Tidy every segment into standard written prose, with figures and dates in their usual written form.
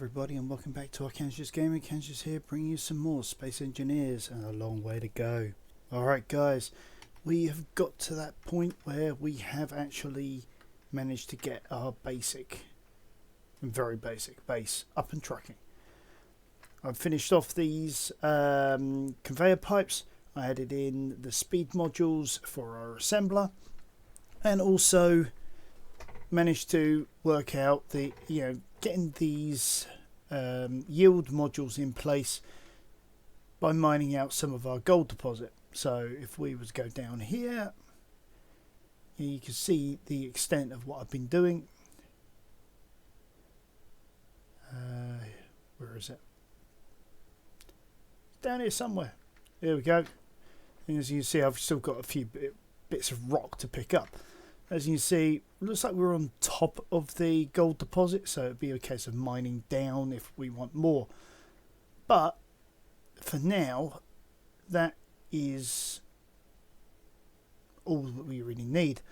everybody, and welcome back to our Kansas Gaming. Kansas here, bringing you some more Space Engineers, and a long way to go. Alright guys, we have got to that point where we have actually managed to get our basic, very basic base up and trucking. I've finished off these conveyor pipes. I added in the speed modules for our assembler, and also managed to work out the getting these yield modules in place by mining out some of our gold deposit. So if we was to go down here, you can see the extent of what I've been doing. Where is it? Down here somewhere. There we go. And as you can see, I've still got a few bits of rock to pick up. As you can see, looks like we're on top of the gold deposit, so it'd be a case of mining down if we want more. But for now, that is all that we really need.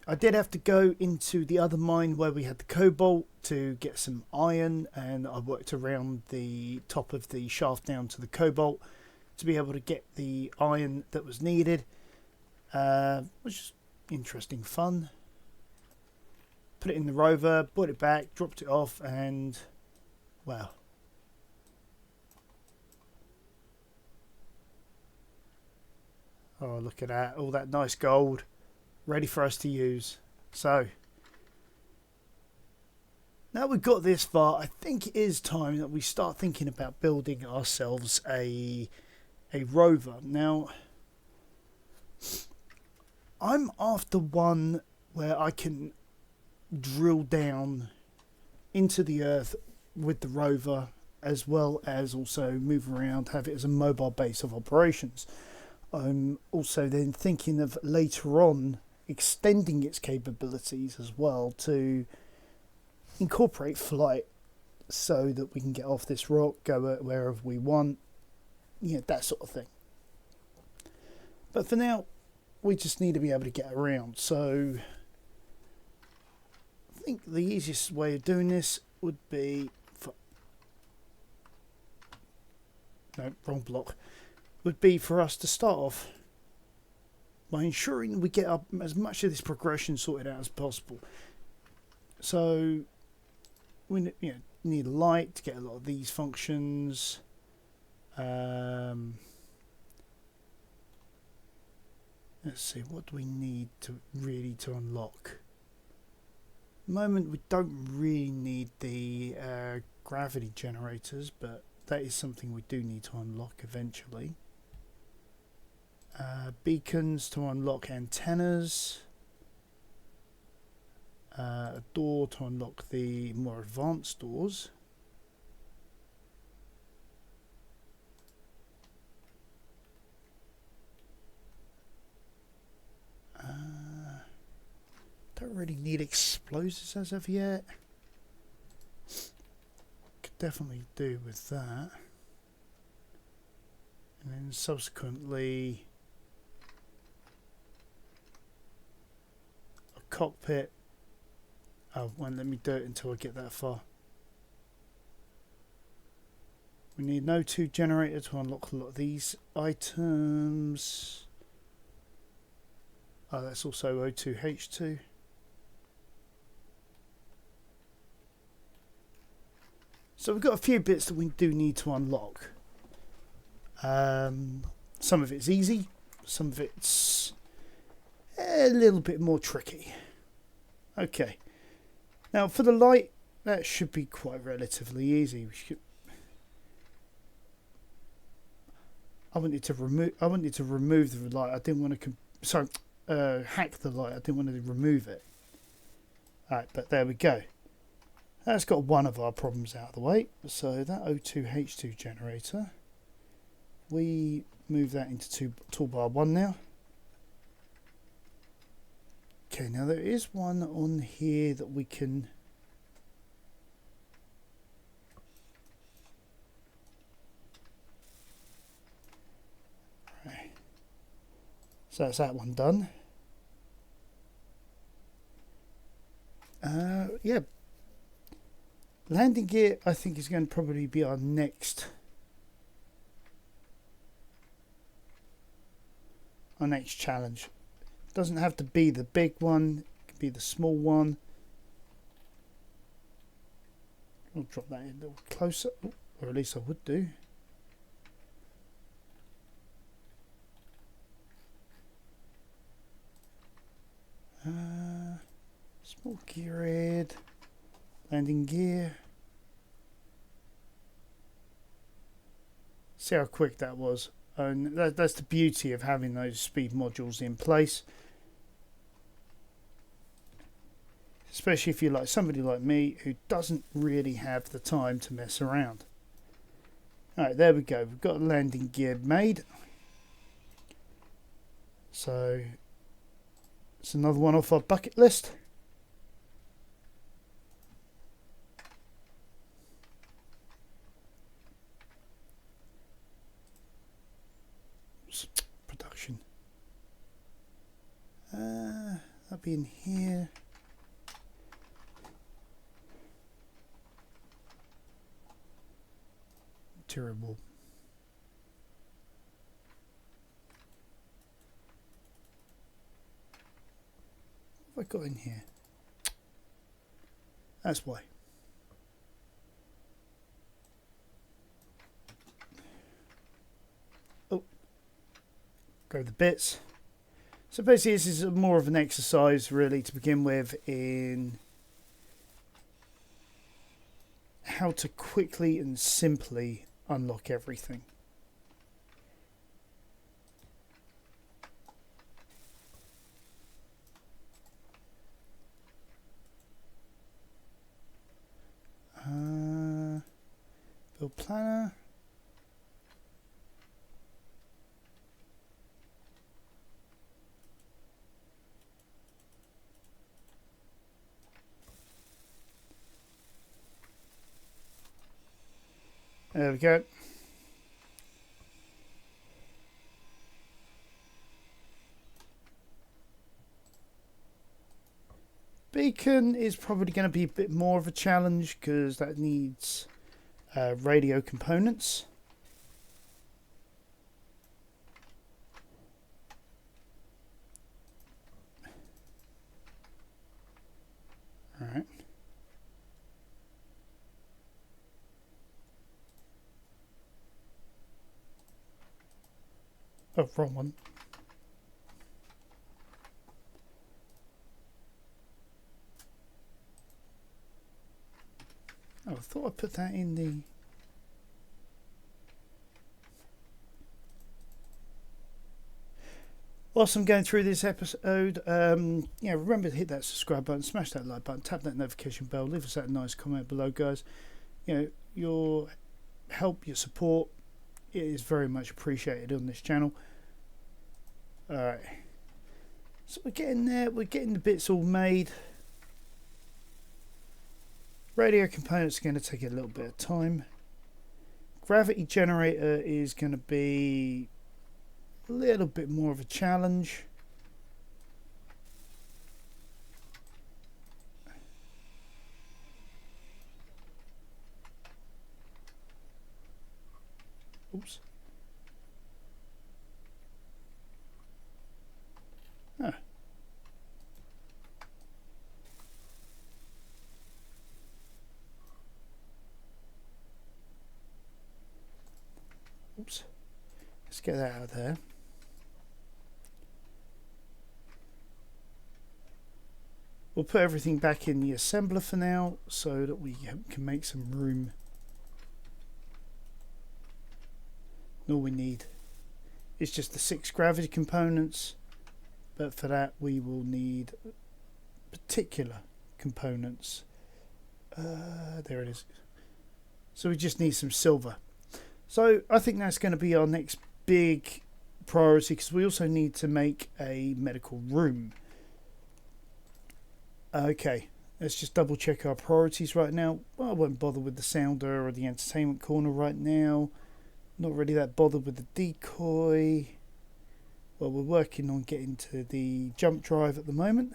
I did have to go into the other mine where we had the cobalt to get some iron, and I worked around the top of the shaft down to the cobalt to be able to get the iron that was needed, which is interesting fun. Put it in the rover, brought it back, dropped it off, and wow. Oh, look at that, all that nice gold ready for us to use. So now we've got this far, I think it is time that we start thinking about building ourselves a rover. Now I'm after one where I can drill down into the earth with the rover, as well as also move around, have it as a mobile base of operations. I'm also then thinking of later on extending its capabilities as well to incorporate flight, so that we can get off this rock, go wherever we want, that sort of thing. But for now, we just need to be able to get around. So I think the easiest way of doing this would be would be for us to start off by ensuring we get up as much of this progression sorted out as possible. So we need a light to get a lot of these functions. Let's see, what do we need to unlock? At the moment we don't really need the gravity generators, but that is something we do need to unlock eventually. Beacons to unlock antennas. A door to unlock the more advanced doors. Don't really need explosives as of yet. Could definitely do with that. And then subsequently a cockpit. Oh, won't let me do it until I get that far. We need an O2 generator to unlock a lot of these items. Oh, that's also O2H2. So we've got a few bits that we do need to unlock. Some of it's easy, some of it's a little bit more tricky. Okay. Now for the light, that should be quite relatively easy. I wanted to remove the light. I didn't want to hack the light. I didn't want to remove it. Alright, but there we go. That's got one of our problems out of the way. So that O2H2 generator, we move that into toolbar 1 now. Okay, now there is one on here that we can so that's that one done. Yeah, Landing gear, I think, is going to probably be our next challenge. It doesn't have to be the big one, it can be the small one. I'll drop that in a little closer, or at least I would do. Small gear head, landing gear. See how quick that was. And that's the beauty of having those speed modules in place. Especially if you're like somebody like me who doesn't really have the time to mess around. Alright, there we go. We've got a landing gear made. So it's another one off our bucket list. Production. That'll be in here. Terrible. What have I got in here? That's why. Oh, grab the bits. So basically this is more of an exercise really to begin with in how to quickly and simply unlock everything. Build planner. There we go. Beacon is probably going to be a bit more of a challenge because that needs radio components. All right. Oh, wrong one. Oh, I thought I put that in the... Whilst I'm going through this episode, remember to hit that subscribe button, smash that like button, tap that notification bell, leave us that nice comment below, guys. You know, your help, your support, it is very much appreciated on this channel. Alright. So we're getting there, we're getting the bits all made. Radio components are going to take a little bit of time. Gravity generator is going to be a little bit more of a challenge. Oops. Ah. Oops. Let's get that out of there. We'll put everything back in the assembler for now so that we can make some room. All we need is just the 6 gravity components, but for that we will need particular components. There it is. So we just need some silver. So I think that's going to be our next big priority, because we also need to make a medical room. Okay, let's just double check our priorities right now. Well, I won't bother with the sounder or the entertainment corner right now. Not really that bothered with the decoy. Well, we're working on getting to the jump drive at the moment.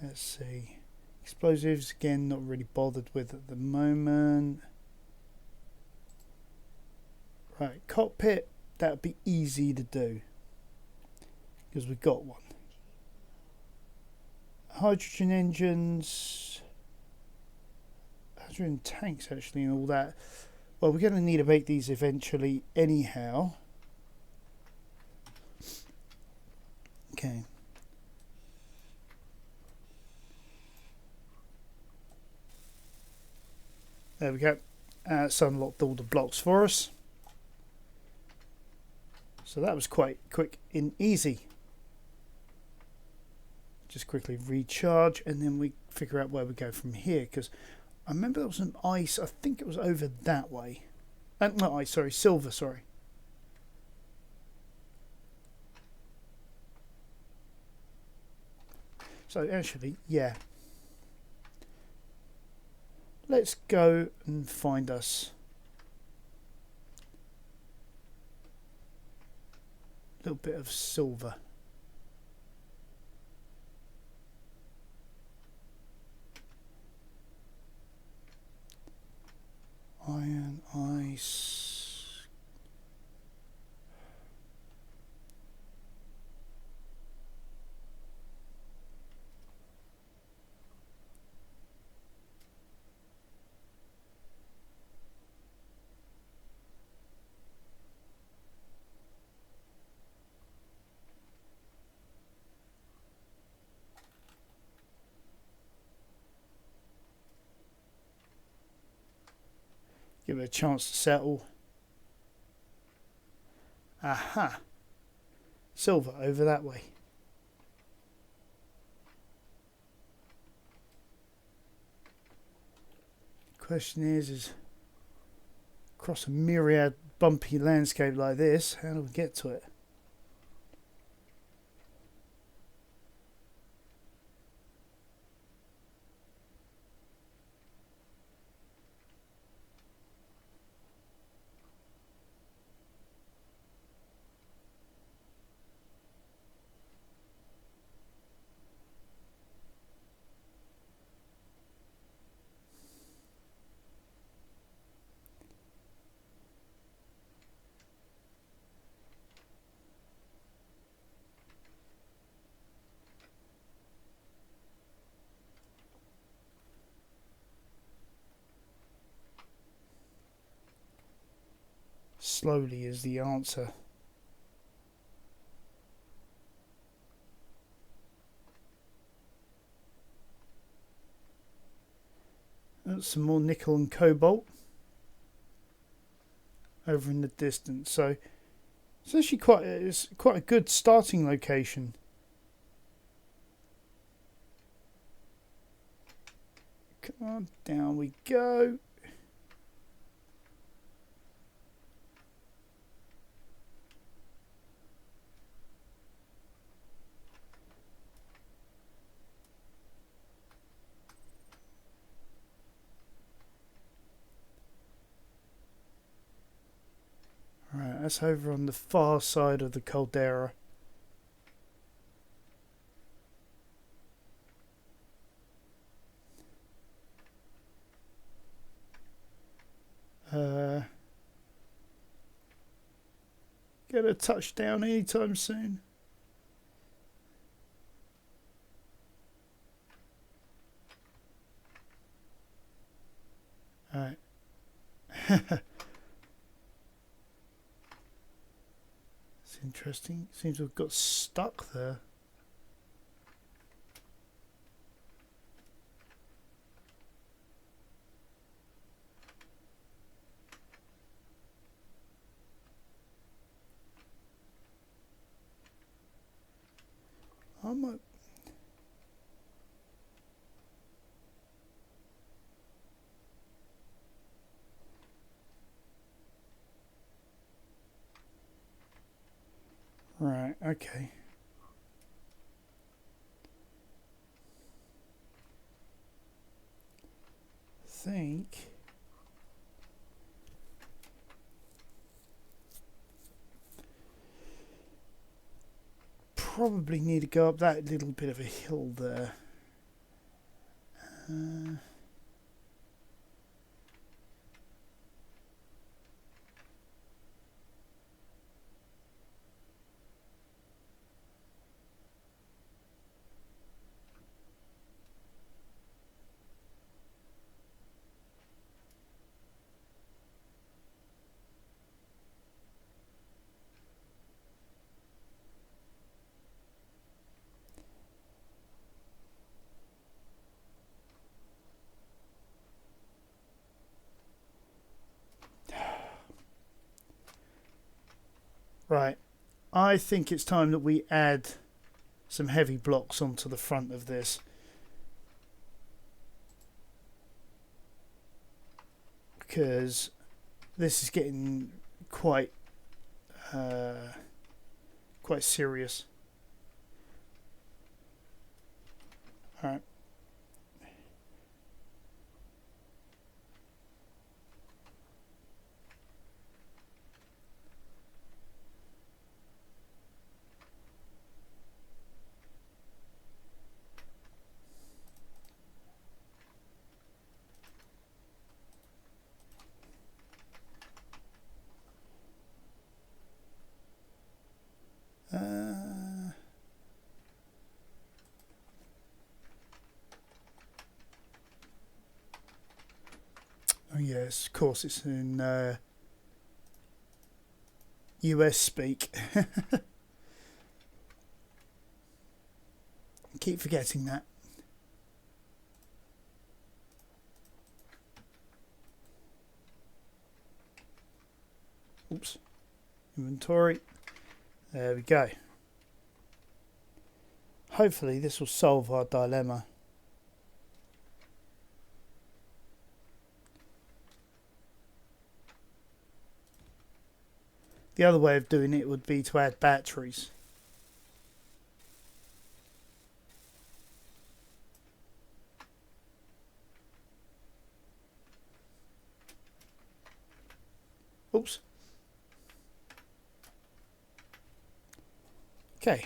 Let's see. Explosives, again, not really bothered with at the moment. Right, cockpit, that would be easy to do because we've got one. Hydrogen engines, hydrogen tanks actually, and all that. Well, we're going to need to make these eventually anyhow. Okay. There we go. It's unlocked all the blocks for us. So that was quite quick and easy. Just quickly recharge and then we figure out where we go from here, because I remember there was some ice. I think it was over that way. Not ice, sorry, silver, sorry. So actually, yeah. Let's go and find us a little bit of silver. Iron, ice. Give it a chance to settle. Aha. Silver over that way. Question is across a myriad bumpy landscape like this, how do we get to it? Slowly is the answer. That's some more nickel and cobalt over in the distance. So it's actually quite a good starting location. Come on, down we go. Right, that's over on the far side of the caldera. Get a touchdown anytime soon. Alright. It's interesting. Seems we've got stuck there. I might. Right, okay. I think probably need to go up that little bit of a hill there. Right, I think it's time that we add some heavy blocks onto the front of this, because this is getting quite serious. All right. Oh yes, of course it's in US speak. Keep forgetting that. Oops. Inventory. There we go. Hopefully this will solve our dilemma. The other way of doing it would be to add batteries. Oops. Okay.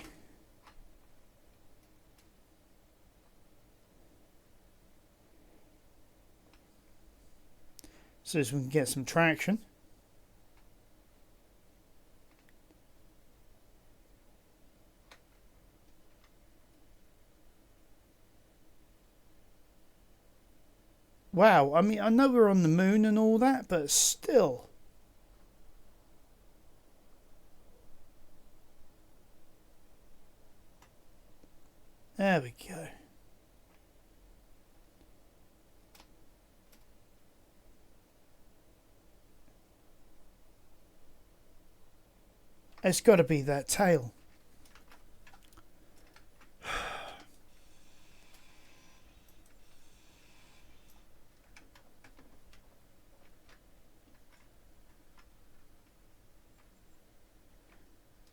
So as we can get some traction. Wow, I mean, I know we're on the moon and all that, but still. There we go. It's got to be that tail.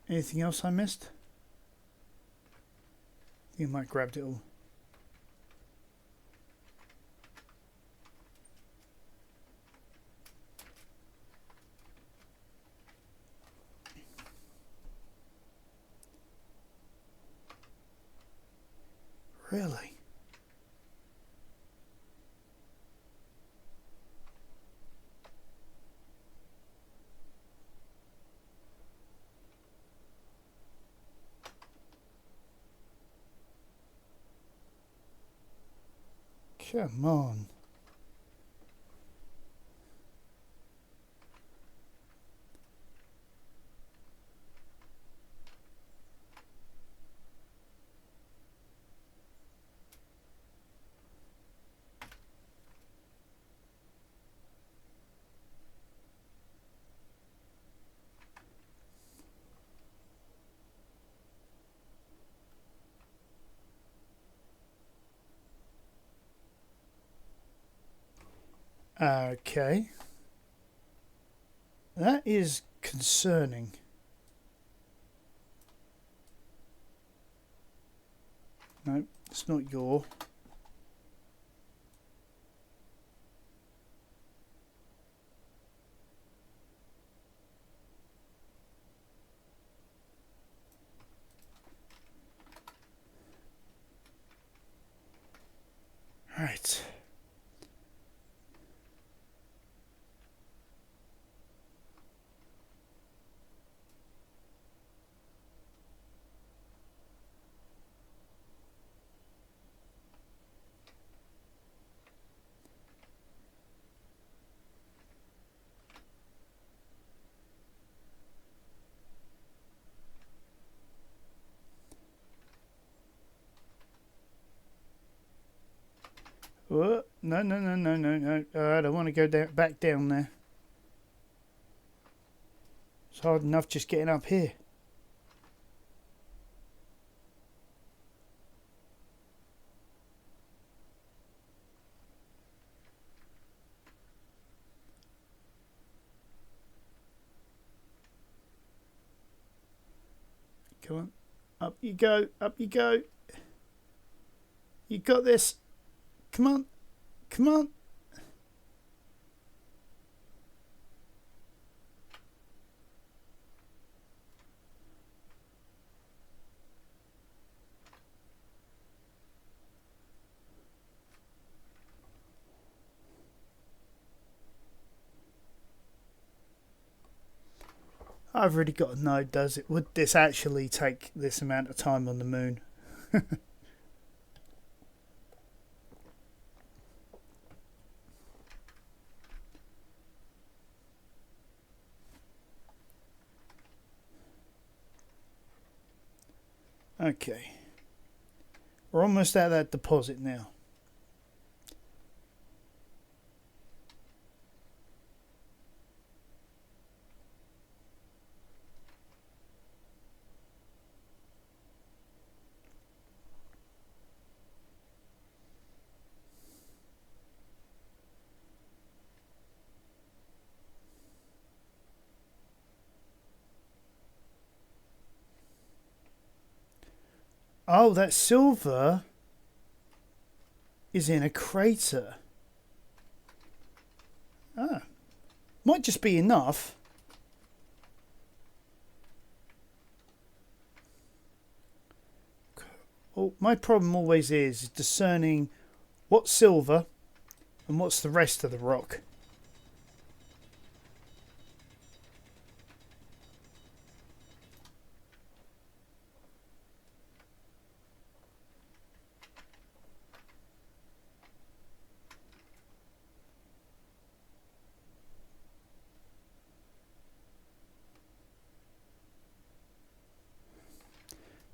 Anything else I missed? You might grabbed it all. Really? Come on. Okay. That is concerning. No, it's not your. Right. What? No, no, no, no, no, no. I don't want to go back down there. It's hard enough just getting up here. Come on. Up you go. Up you go. You got this. Come on. Come on. I've really got to know, would this actually take this amount of time on the moon? Okay. We're almost at that deposit now. Oh, that silver is in a crater. Ah. Might just be enough. Well, my problem always is discerning what's silver and what's the rest of the rock.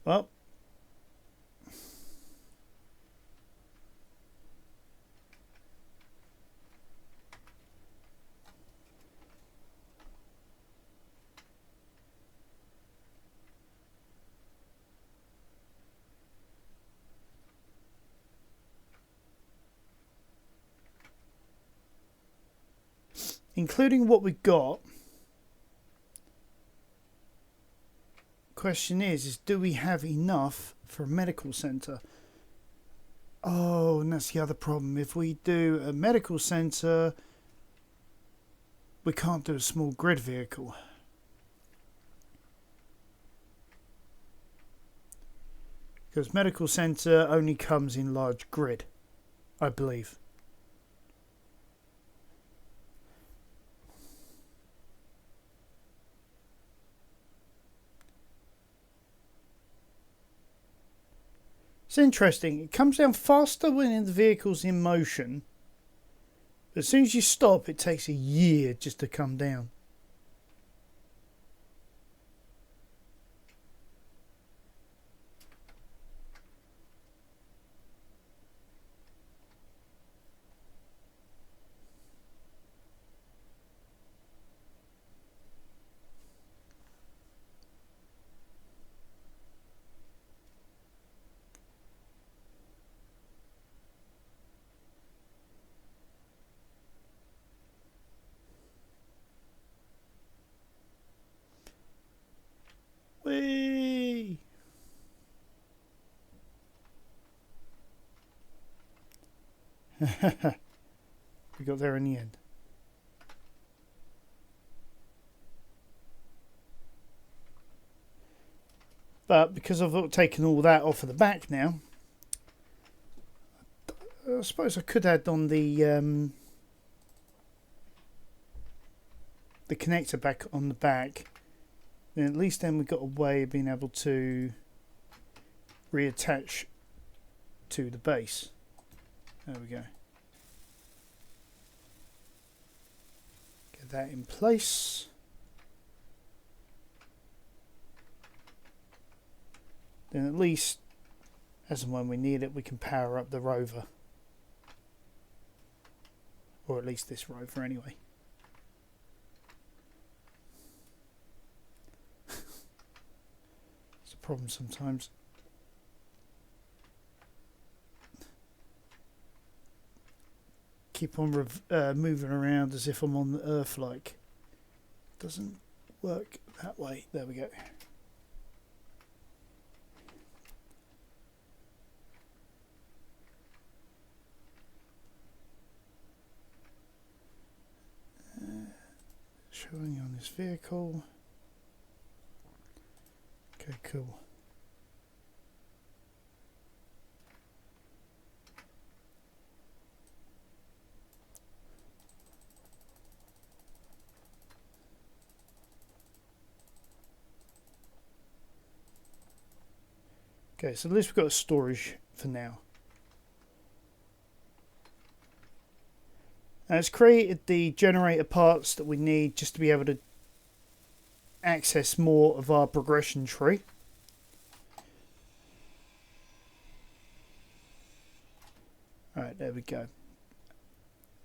Well, including what we've got, question is do we have enough for a medical centre? Oh, and that's the other problem. If we do a medical centre, we can't do a small grid vehicle. Because medical centre only comes in large grid, I believe. It's interesting. It comes down faster when the vehicle's in motion. But as soon as you stop, it takes a year just to come down. Whee! We got there in the end. But because I've taken all that off of the back now, I suppose I could add on the connector back on the back. Then at least then we've got a way of being able to reattach to the base. There we go. Get that in place. Then at least, as and when we need it, we can power up the rover. or at least this rover anyway. It's a problem sometimes. Keep on moving around as if I'm on the Earth, like doesn't work that way. There we go. Showing on this vehicle. Okay, cool. Okay, so at least we've got a storage for now. Now it's created the generator parts that we need just to be able to access more of our progression tree. Alright, there we go.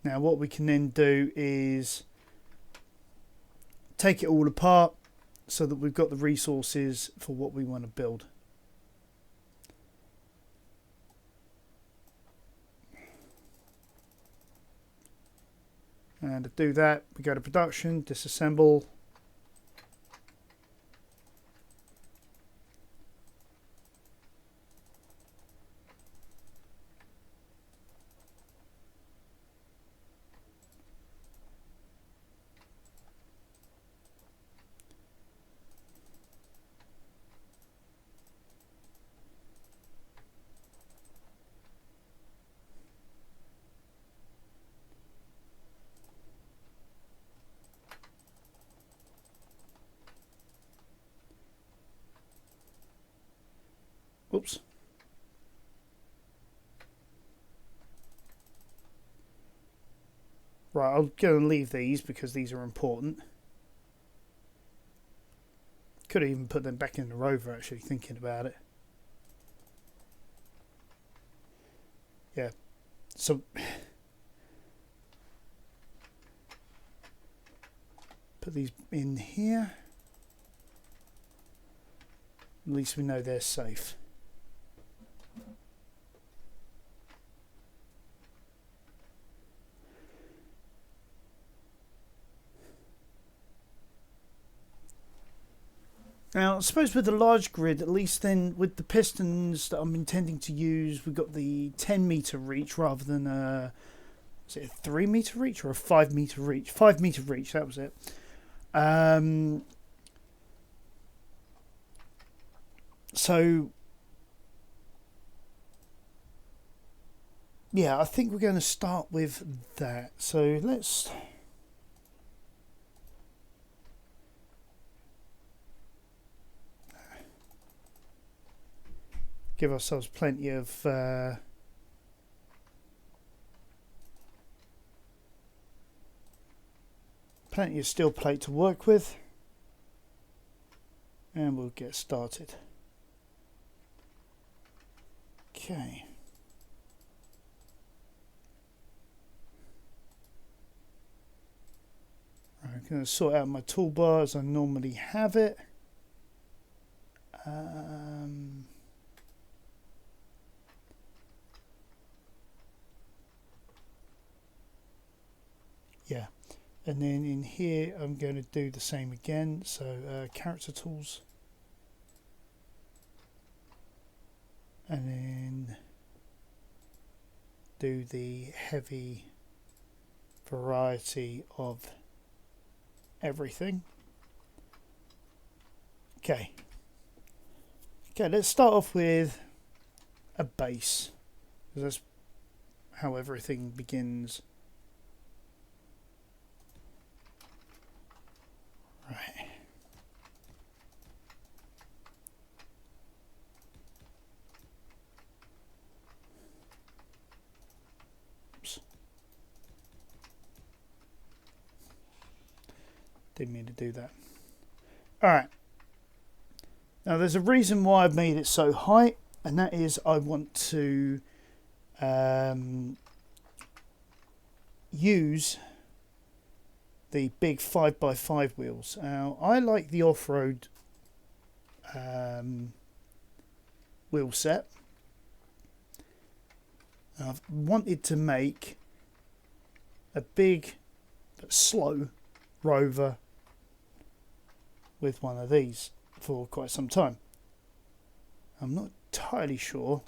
Now what we can then do is take it all apart so that we've got the resources for what we want to build. And to do that, we go to production, disassemble. Oops. Right, I'll go and leave these because these are important. Could have even put them back in the rover, actually, thinking about it. Yeah. So put these in here. At least we know they're safe. Now, I suppose with the large grid, at least then with the pistons that I'm intending to use, we've got the 10 meter reach rather than is it a 3 meter reach or a 5 meter reach? 5 meter reach, that was it. So yeah, I think we're going to start with that. So let's give ourselves plenty of steel plate to work with, and we'll get started. Okay. Right, I'm going to sort out my toolbar as I normally have it. Yeah, and then in here I'm going to do the same again. So character tools, and then do the heavy variety of everything. Okay, let's start off with a base, because that's how everything begins. Right. Oops. Didn't mean to do that. Alright. Now there's a reason why I've made it so high, and that is I want to use the big 5x5 wheels. Now, I like the off-road wheel set. I've wanted to make a big but slow rover with one of these for quite some time. I'm not entirely sure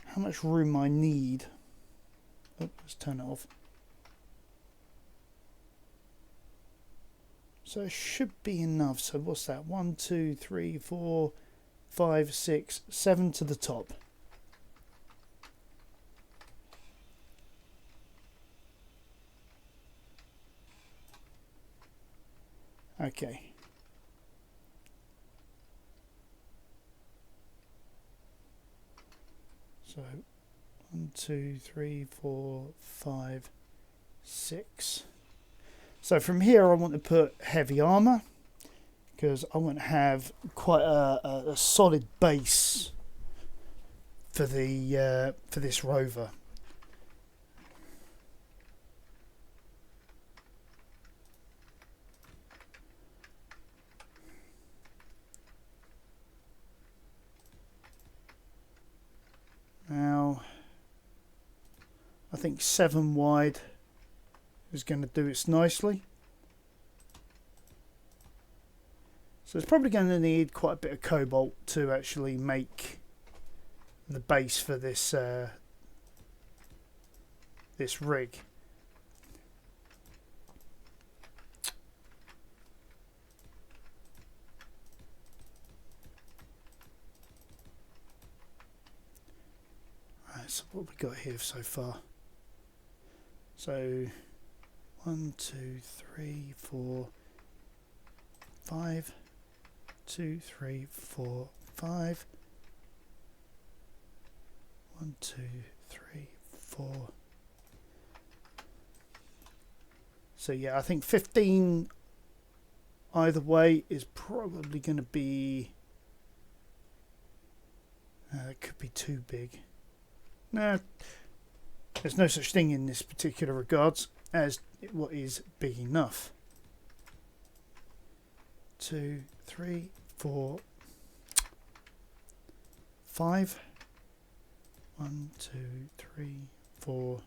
how much room I need. Oh, let's turn it off. So it should be enough. So what's that? 1, 2, 3, 4, 5, 6, 7 to the top. Okay. So 1, 2, 3, 4, 5, 6. So from here I want to put heavy armour, because I want to have quite a solid base for the for this rover. Now I think 7 wide is going to do it nicely. So it's probably going to need quite a bit of cobalt to actually make the base for this this rig. Right, so what have we got here so far? So 1, 2, 3, 4, 5. 2, 3, 4, 5. 1, 2, 3, 4. So yeah, I think 15 either way is probably going to be. It could be too big. No, there's no such thing in this particular regards as what is big enough. 2, 3, 4, 5. 1, 2, 3, 4,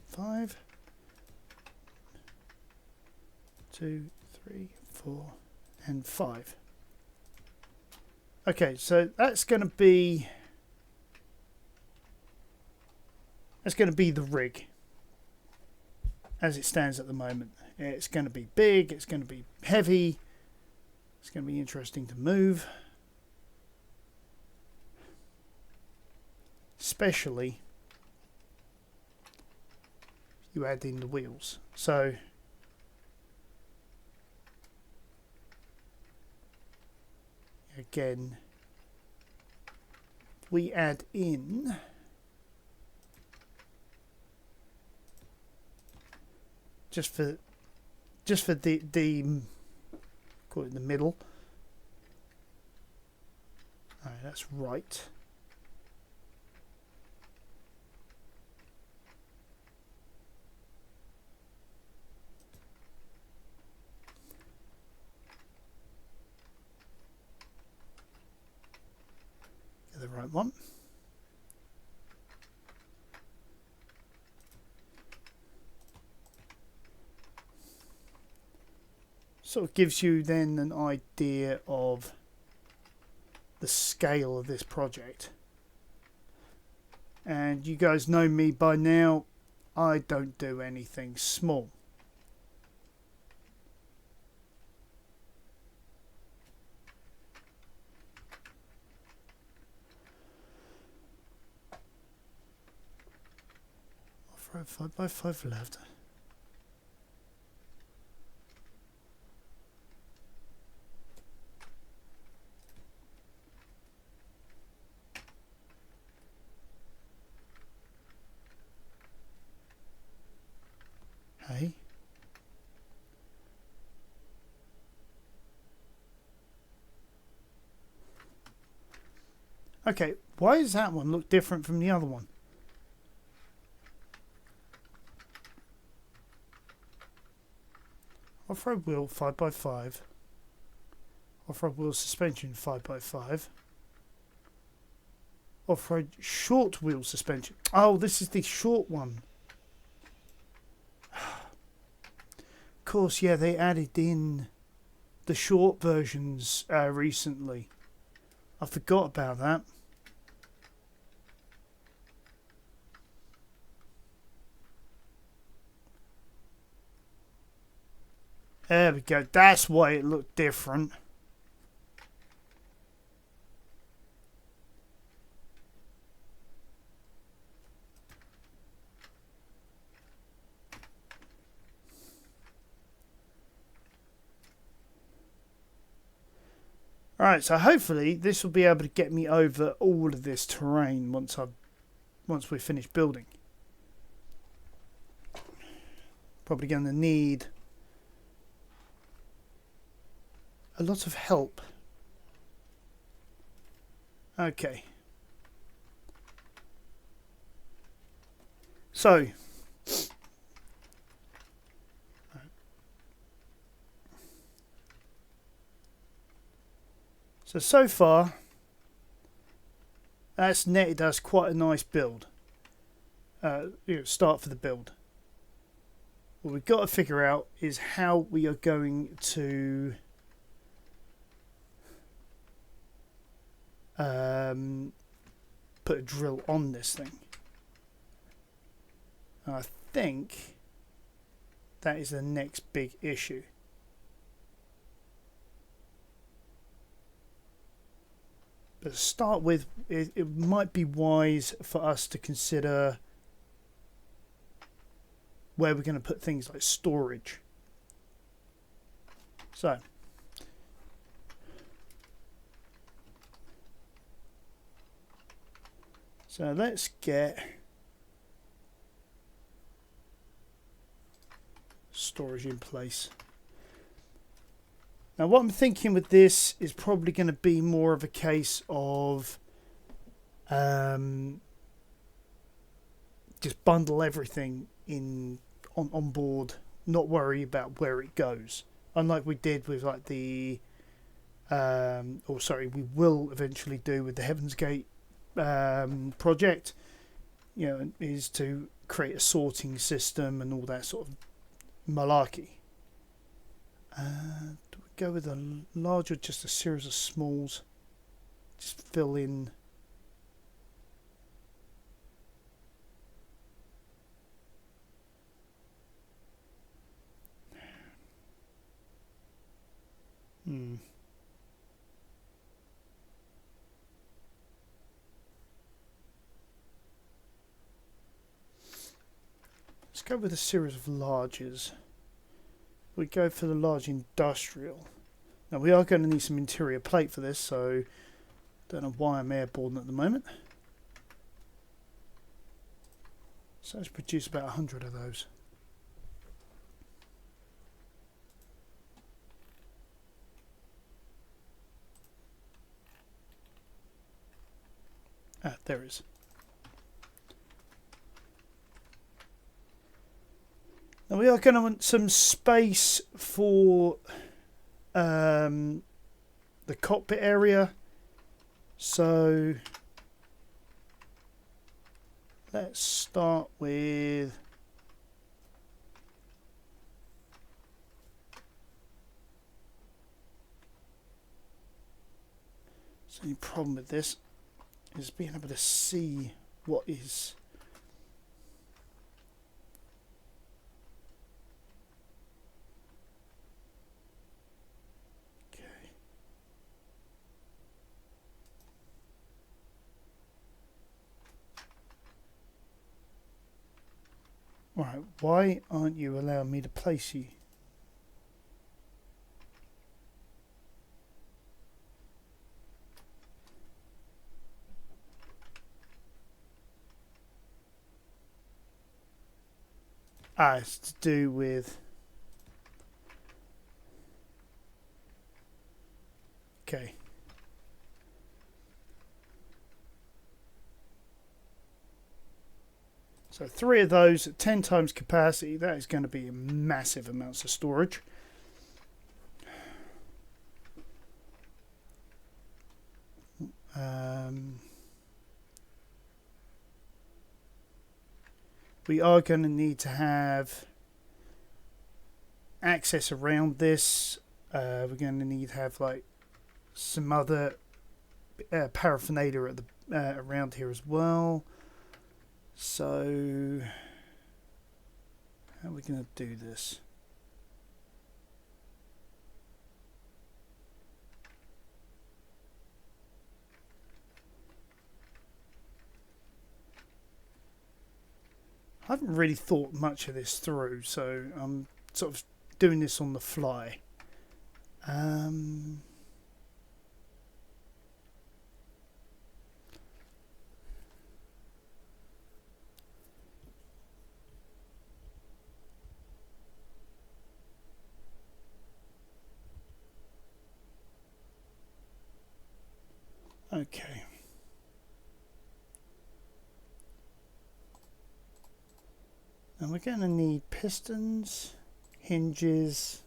5. 2, 3, 4, and 5. Okay, so that's going to be the rig as it stands at the moment. It's going to be big. It's going to be heavy. It's going to be interesting to move, especially you add in the wheels. So again, we add in just for the call it the middle. All right, that's right. Get the right one. Sort of gives you then an idea of the scale of this project. And you guys know me by now, I don't do anything small. Off-road 5x5 left. Hey. Okay, why does that one look different from the other one? Off-road wheel 5x5. Off-road wheel suspension 5x5. Off-road short wheel suspension. Oh, this is the short one. Of course, yeah, they added in the short versions recently. I forgot about that. There we go. That's why it looked different. Alright, so hopefully this will be able to get me over all of this terrain once we finish building. Probably going to need a lot of help. Okay. So far, that's netted us quite a nice build. Start for the build. What we've got to figure out is how we are going to put a drill on this thing. And I think that is the next big issue. But to start with, it might be wise for us to consider where we're going to put things like storage. So let's get storage in place. Now what I'm thinking with this is probably going to be more of a case of just bundle everything in on board, not worry about where it goes. Unlike we did with like we will eventually do with the Heaven's Gate project, is to create a sorting system and all that sort of malarkey. Do we go with a large or just a series of smalls? Just fill in. Let's go with a series of larges. We go for the large industrial. Now we are going to need some interior plate for this, so don't know why I'm airborne at the moment. So let's produce about 100 of those. Ah, there it is. Now we are going to want some space for the cockpit area. So let's start with the only problem with this is being able to see what is right. Why aren't you allowing me to place you? Ah, it's to do with... Okay. So 3 of those at 10 times capacity, that is going to be massive amounts of storage. We are going to need to have access around this. We're going to need to have like some other paraphernalia at the around here as well. So how are we going to do this? I haven't really thought much of this through, so I'm sort of doing this on the fly. Okay. And we're going to need pistons, hinges,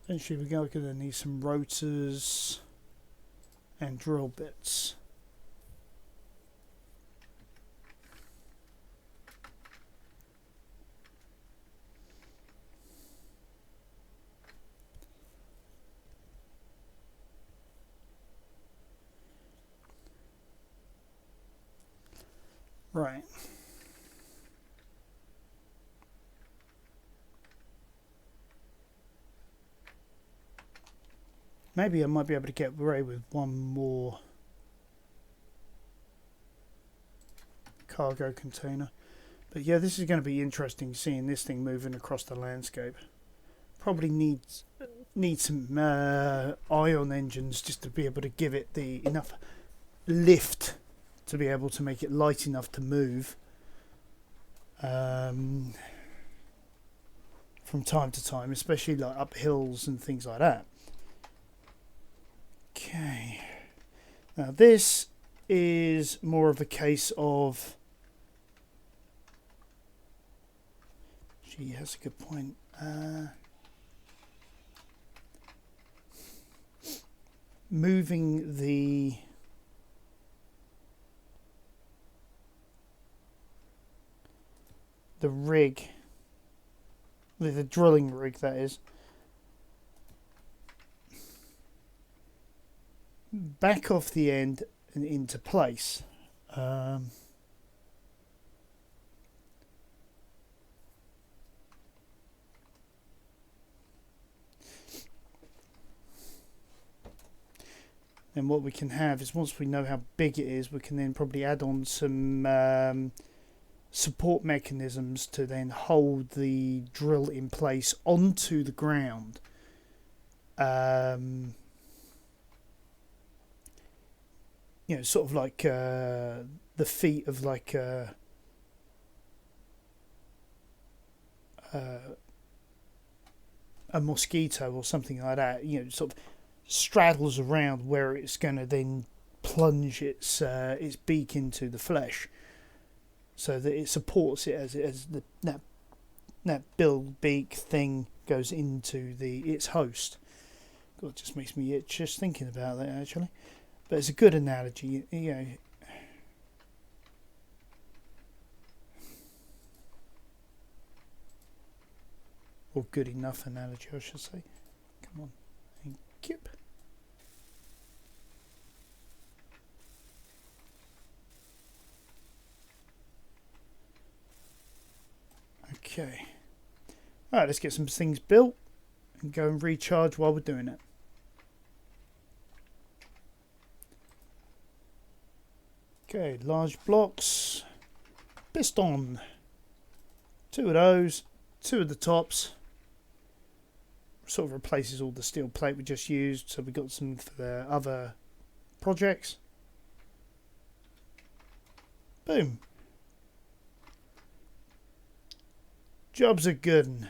eventually we're going to need some rotors and drill bits. Right. Maybe I might be able to get away with one more cargo container. But yeah, this is going to be interesting seeing this thing moving across the landscape. Probably needs some ion engines just to be able to give it the enough lift to be able to make it light enough to move from time to time, especially like up hills and things like that. Okay, now this is more of a case of, gee, that's a good point. Moving the rig, the drilling rig that is, back off the end and into place. And what we can have is, once we know how big it is, we can then probably add on some support mechanisms to then hold the drill in place onto the ground. You know, sort of like the feet of like a mosquito or something like that. You know, sort of straddles around where it's going to then plunge its beak into the flesh, so that it supports it as that bill beak thing goes into its host. God, it just makes me itch just thinking about that, actually. But it's a good analogy, you know. Or good enough analogy, I should say. Come on. Thank you. Okay. Alright, let's get some things built and go and recharge while we're doing it. Okay, large blocks. Piston. 2 of those. 2 of the tops. Sort of replaces all the steel plate we just used, so we got some for the other projects. Boom. Jobs are good.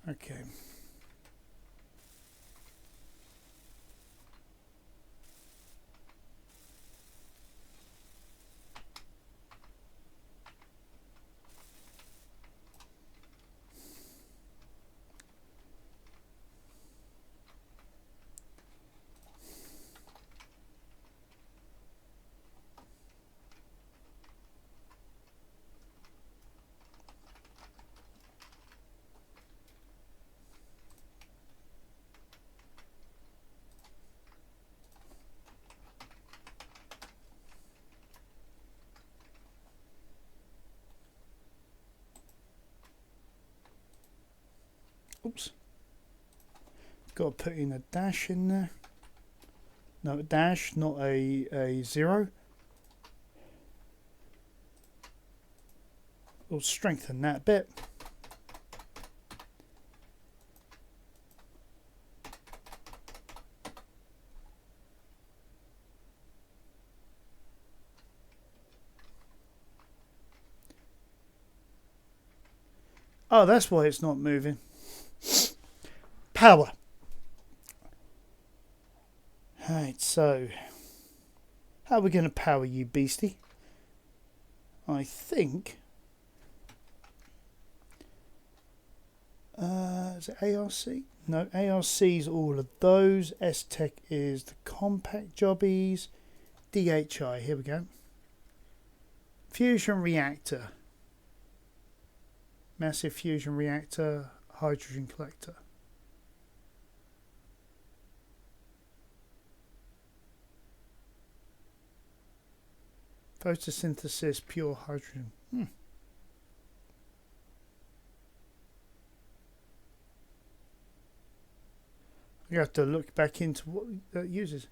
Okay. Oops. Got to put in a dash in there. No, a dash, not a 0. We'll strengthen that bit. Oh, that's why it's not moving. Power. Right, so how are we going to power you, beastie? I think... is it ARC? No, ARC is all of those. S-Tech is the compact jobbies. DHI, here we go. Fusion reactor. Massive fusion reactor, hydrogen collector. Photosynthesis, pure hydrogen. You have to look back into what that uses.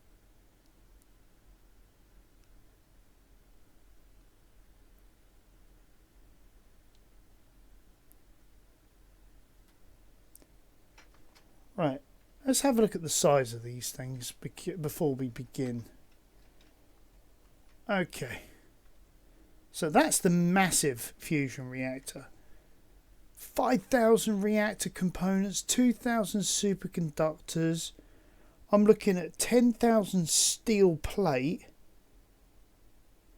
Right, let's have a look at the size of these things before we begin. Okay, so that's the massive fusion reactor. 5,000 reactor components, 2,000 superconductors. I'm looking at 10,000 steel plate,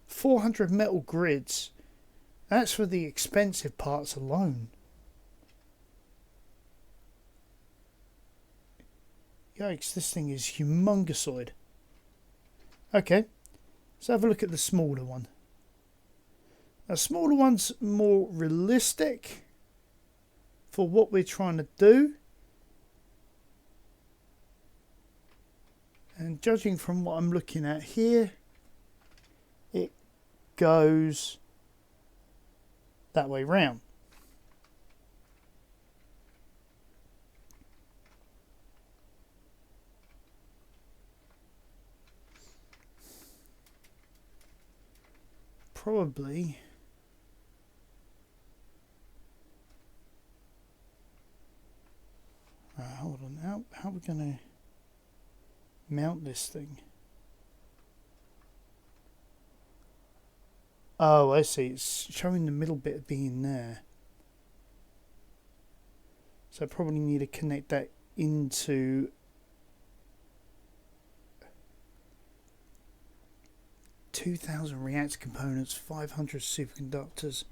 400 metal grids. That's for the expensive parts alone. Yikes, this thing is humongouside. Okay, let's have a look at the smaller one. The smaller one's more realistic for what we're trying to do. And judging from what I'm looking at here, it goes that way round. Probably hold on, how are we going to mount this thing? Oh, I see, it's showing the middle bit being there. So I probably need to connect that into 2,000 reactor components, 500 superconductors,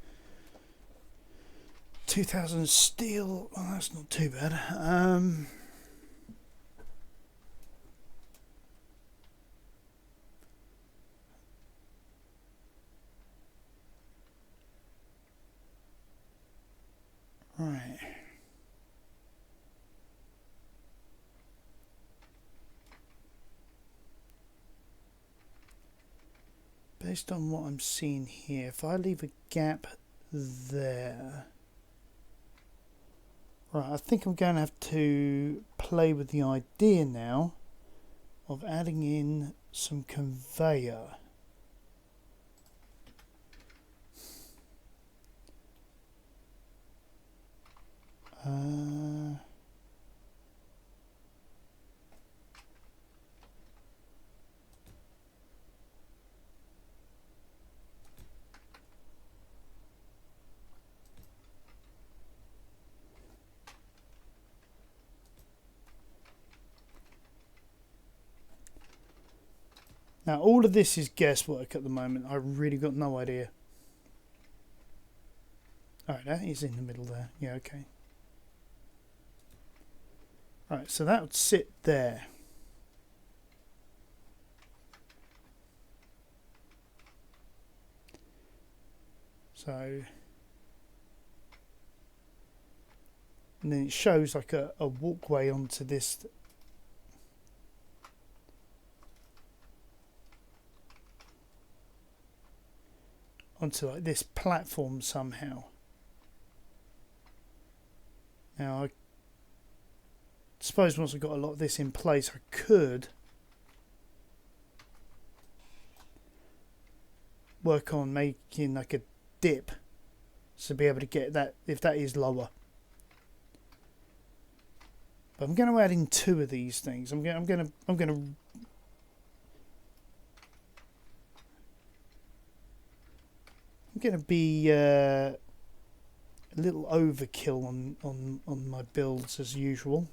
2,000 steel. Well, that's not too bad. Right. Based on what I'm seeing here, if I leave a gap there... Right, I think I'm going to have to play with the idea now of adding in some conveyor. Now, all of this is guesswork at the moment. I've really got no idea. Alright, that is in the middle there. Yeah, okay. Alright, so that would sit there. So... and then it shows like a walkway onto this... onto like this platform somehow. Now suppose once I've got a lot of this in place, I could work on making like a dip, so be able to get that if that is lower. But I'm going to add in 2 of these things. I'm going to be a little overkill on my builds as usual.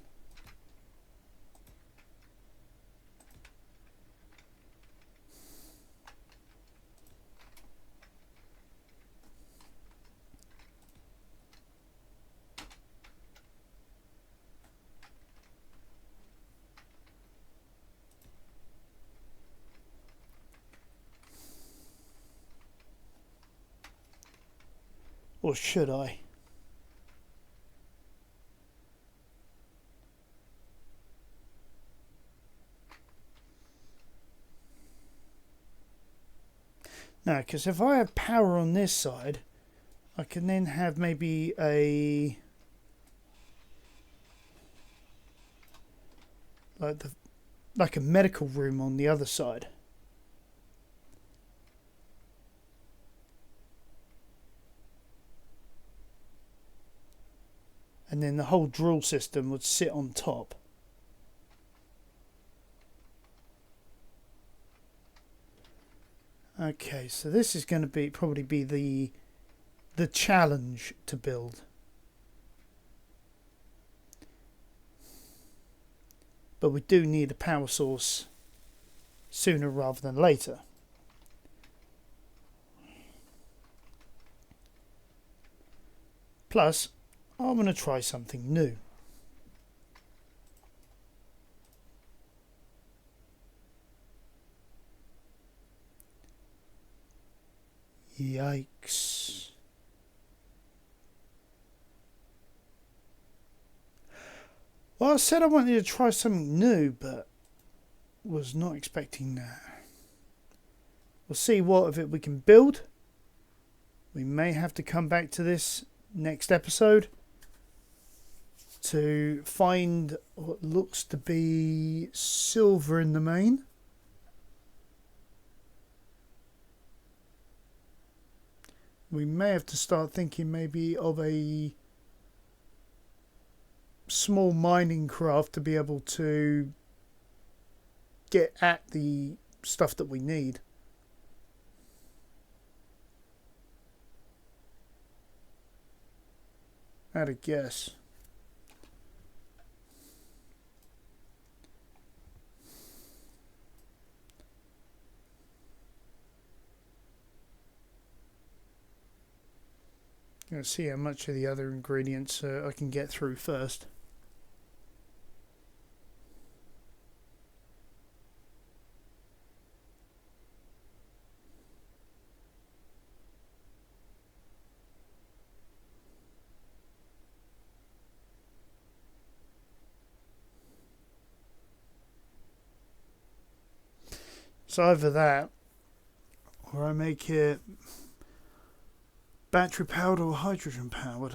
Or should I? No, because if I have power on this side, I can then have maybe like a medical room on the other side. And then the whole drill system would sit on top. Okay, so this is going to probably be the challenge to build. But we do need a power source sooner rather than later. Plus, I'm going to try something new. Yikes. Well, I said I wanted to try something new, but was not expecting that. We'll see what of it we can build. We may have to come back to this next episode to find what looks to be silver in the main. We may have to start thinking maybe of a small mining craft to be able to get at the stuff that we need. I'd a guess. I'm going to see how much of the other ingredients I can get through first. So either that, or I make it battery powered or hydrogen powered.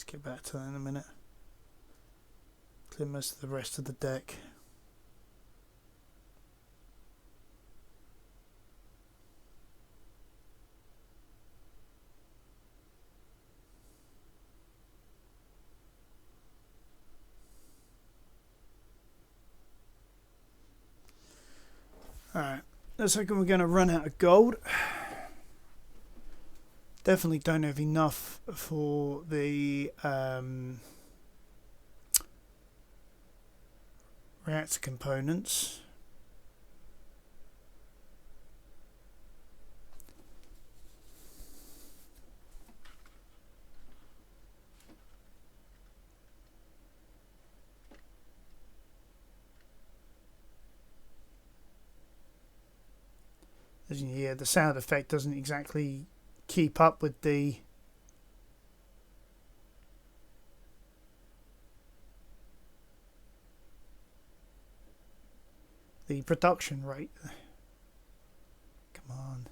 Get back to that in a minute. Clear most of the rest of the deck. Alright, looks like we're going to run out of gold. Definitely don't have enough for the reactor components. As you hear, the sound effect doesn't exactly keep up with the production rate. Come on.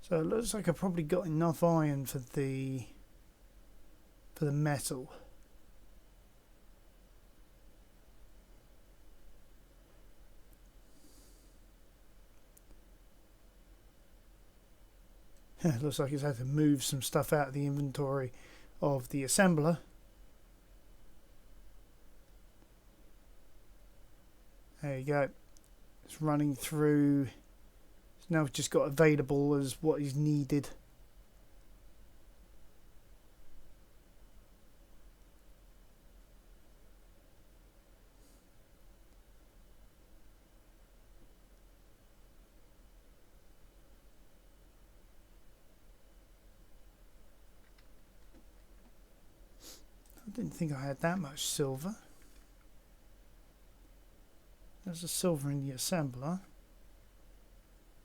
So it looks like I've probably got enough iron for the metal. It looks like it's had to move some stuff out of the inventory of the assembler. There you go. It's running through. It's now just got available as what is needed. I didn't think I had that much silver. There's a silver in the assembler.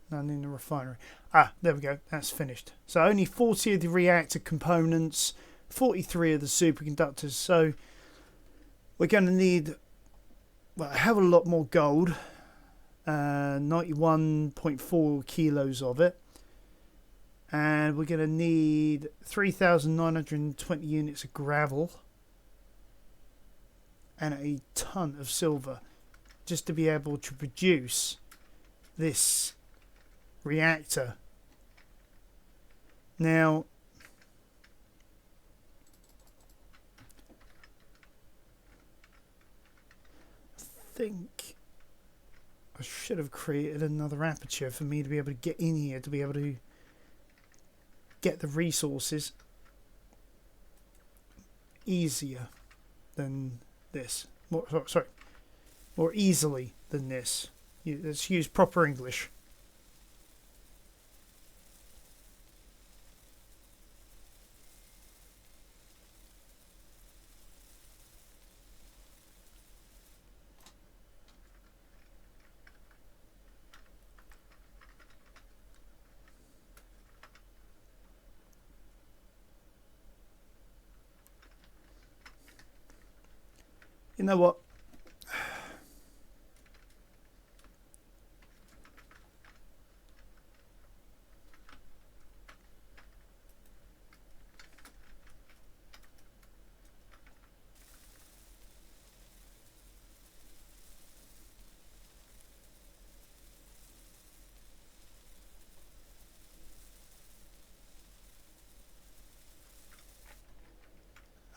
None in the refinery. Ah, there we go. That's finished. So only 40 of the reactor components, 43 of the superconductors. So we're going to need, well, a hell of a lot more gold. 91.4 kilos of it. And we're going to need 3,920 units of gravel. And a ton of silver. Just to be able to produce this reactor. Now, I think I should have created another aperture for me to be able to get in here, to be able to get the resources easier than this. More easily than this. Let's use proper English. You know what?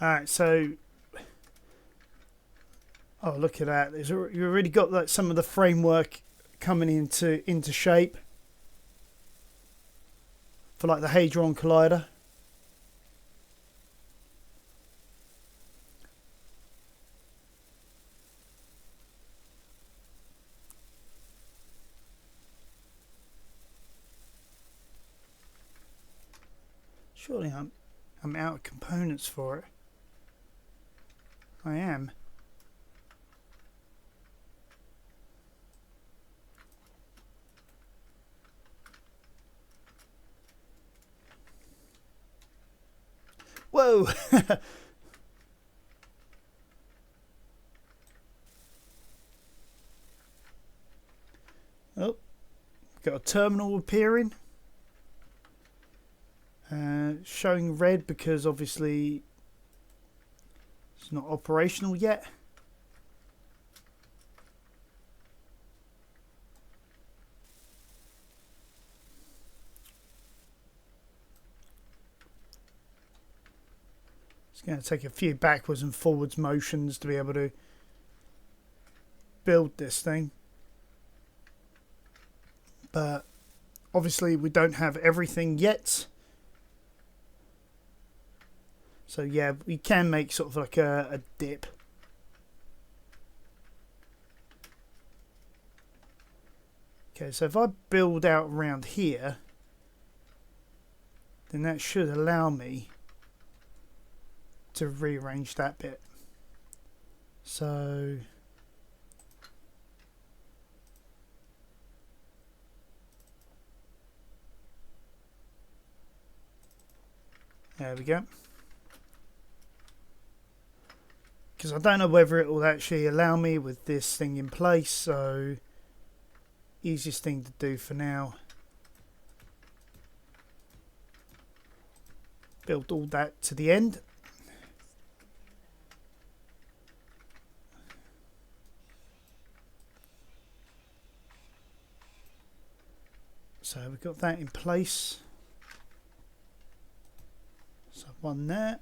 Alright, so oh, look at that. You've already got like some of the framework coming into shape for like the Hadron Collider. Surely I'm out of components for it. I am. Whoa! Oh, got a terminal appearing. Showing red because obviously it's not operational yet. It's going to take a few backwards and forwards motions to be able to build this thing. But obviously we don't have everything yet. So yeah, we can make sort of like a dip. Okay, so if I build out around here, then that should allow me to rearrange that bit. So there we go. Because I don't know whether it will actually allow me with this thing in place, so easiest thing to do for now, build all that to the end. So we've got that in place. So one there,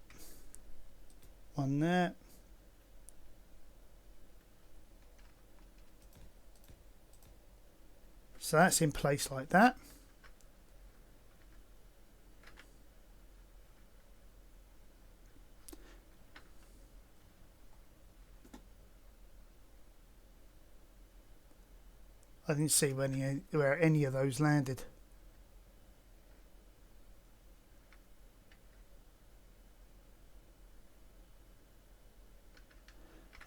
one there. So that's in place like that. I didn't see where any of those landed.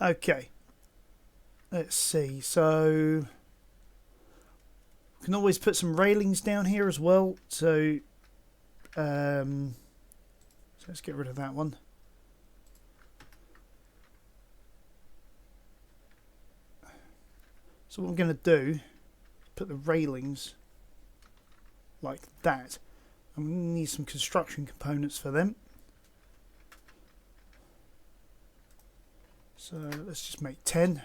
Okay. Let's see. So we can always put some railings down here as well. So let's get rid of that one. So what I'm going to do is put the railings like that. I'm going to need some construction components for them. So let's just make 10.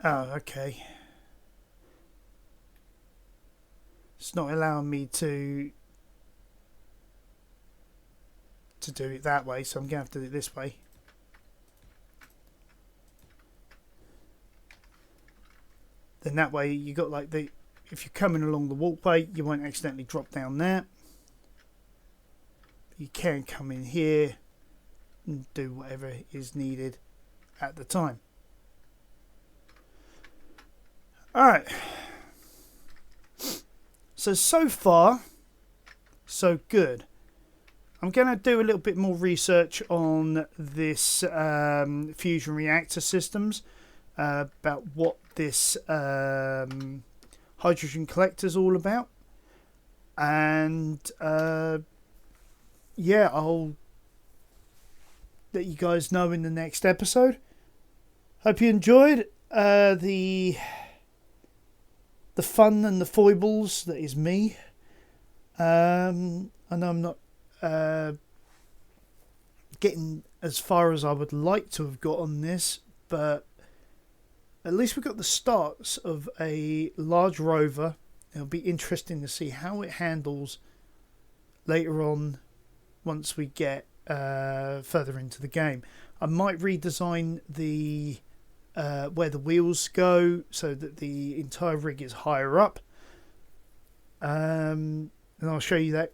Oh, okay. It's not allowing me to do it that way, so I'm going to have to do it this way. Then that way you got like if you're coming along the walkway, you won't accidentally drop down there. You can come in here and do whatever is needed at the time. Alright, so far so good. I'm going to do a little bit more research on this fusion reactor systems, about what this hydrogen collector is all about, and yeah, I'll let you guys know in the next episode. Hope you enjoyed the fun and the foibles that is me. I know I'm not getting as far as I would like to have got on this, but at least we got the starts of a large rover. It'll be interesting to see how it handles later on once we get further into the game. I might redesign the where the wheels go so that the entire rig is higher up, and I'll show you that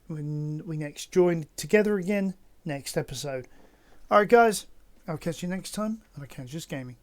when we next join together again next episode. Alright guys, I'll catch you next time on Just Gaming.